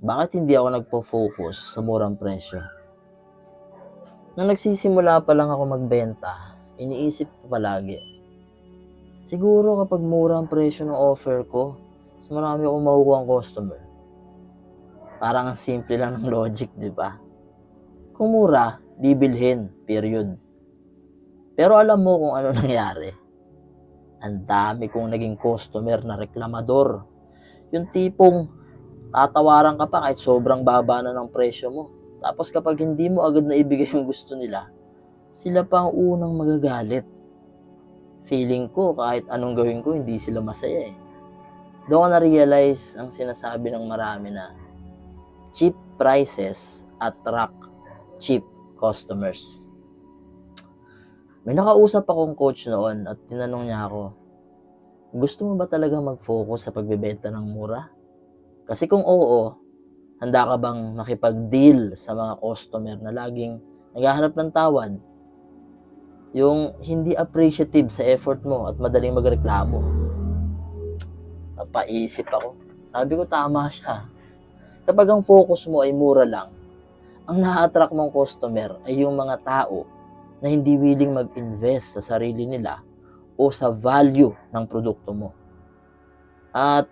Bakit hindi ako nagpo-focus sa murang presyo? Nung nagsisimula pa lang ako magbenta, iniisip ko palagi, siguro kapag mura ang presyo ng offer ko, mas marami akong makukuha ang customer. Parang ang simple lang ng logic, di ba? Kung mura, bibilhin, period. Pero alam mo kung ano nangyari? Ang dami kong naging customer na reklamador. Yung tipong tatawaran ka pa kahit sobrang baba na ng presyo mo. Tapos kapag hindi mo agad na ibigay yung gusto nila, sila pa ang unang magagalit. Feeling ko kahit anong gawin ko, hindi sila masaya eh. Doon ko na-realize ang sinasabi ng marami na cheap prices attract cheap customers. May nakausap akong coach noon at tinanong niya ako, gusto mo ba talaga mag-focus sa pagbebenta ng mura? Kasi kung oo, handa ka bang makipag-deal sa mga customer na laging naghahanap ng tawad? Yung hindi appreciative sa effort mo at madaling magreklamo. Napaisip ako. Sabi ko tama siya. Kapag ang focus mo ay mura lang, ang na-attract mong customer ay yung mga tao na hindi willing mag-invest sa sarili nila o sa value ng produkto mo. At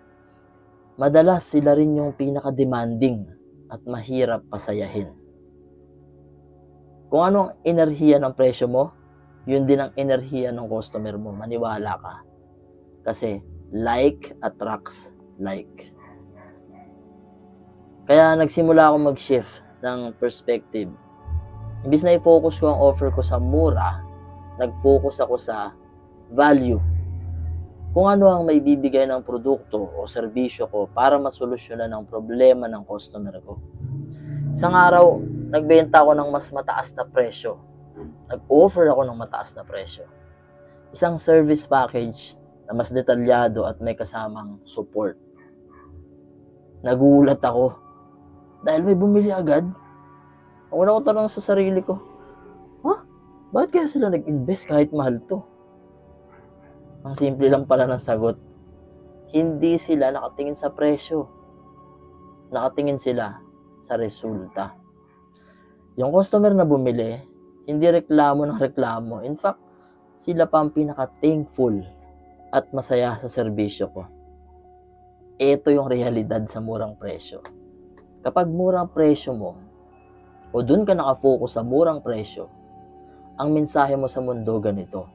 madalas sila rin yung pinaka-demanding at mahirap pasayahin. Kung anong enerhiya ng presyo mo, yun din ang enerhiya ng customer mo. Maniwala ka. Kasi like attracts like. Kaya nagsimula ako mag-shift ng perspective. Imbis na i-focus ko ang offer ko sa mura, nag-focus ako sa value. Kung ano ang may bibigay ng produkto o serbisyo ko para masolusyonan ang problema ng customer ko. Isang araw, nagbenta ako ng mas mataas na presyo. Nag-offer ako ng mataas na presyo. Isang service package na mas detalyado at may kasamang support. Nagulat ako dahil may bumili agad. Ang una ko tanong sa sarili ko, bakit kaya sila nag-invest kahit mahal to? Ang simple lang pala ng sagot. Hindi sila nakatingin sa presyo. Nakatingin sila sa resulta. Yung customer na bumili, hindi reklamo ng reklamo. In fact, sila pa ang pinaka-thankful at masaya sa serbisyo ko. Ito yung realidad sa murang presyo. Kapag murang presyo mo, o dun ka nakafocus sa murang presyo, ang mensahe mo sa mundo ganito,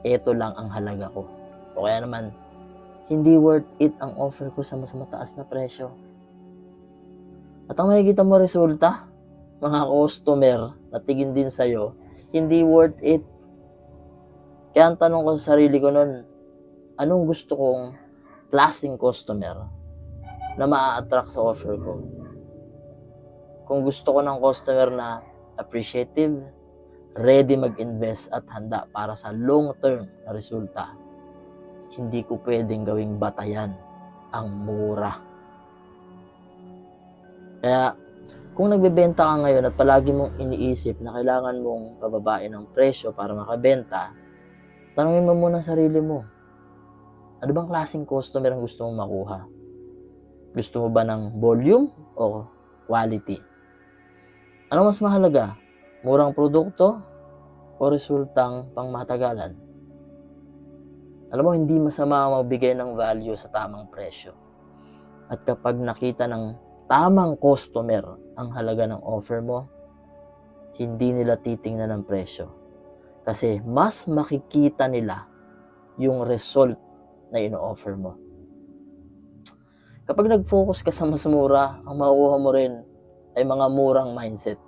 ito lang ang halaga ko. O kaya naman, hindi worth it ang offer ko sa mas mataas na presyo. At ang makikita mo resulta, mga customer na tingin din sa'yo, hindi worth it. Kaya ang tanong ko sa sarili ko nun, anong gusto kong klaseng customer na maa-attract sa offer ko? Kung gusto ko ng customer na appreciative, ready mag-invest at handa para sa long-term na resulta, hindi ko pwedeng gawing batayan ang mura. Kaya kung nagbebenta ka ngayon at palagi mong iniisip na kailangan mong pababain ang presyo para makabenta, tanungin mo muna sarili mo, ano bang klaseng customer ang gusto mong makuha? Gusto mo ba ng volume o quality? Ano mas mahalaga? Murang produkto o resultang pangmatagalan? Alam mo, hindi masama magbigay ng value sa tamang presyo. At kapag nakita ng tamang customer ang halaga ng offer mo, hindi nila titingnan ng presyo. Kasi mas makikita nila yung result na ino-offer mo. Kapag nag-focus ka sa mas mura, ang makukuha mo rin ay mga murang mindset.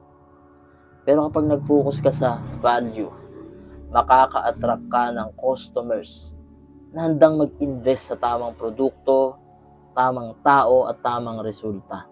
Pero kapag nag-focus ka sa value, makaka-attract ka ng customers na handang mag-invest sa tamang produkto, tamang tao at tamang resulta.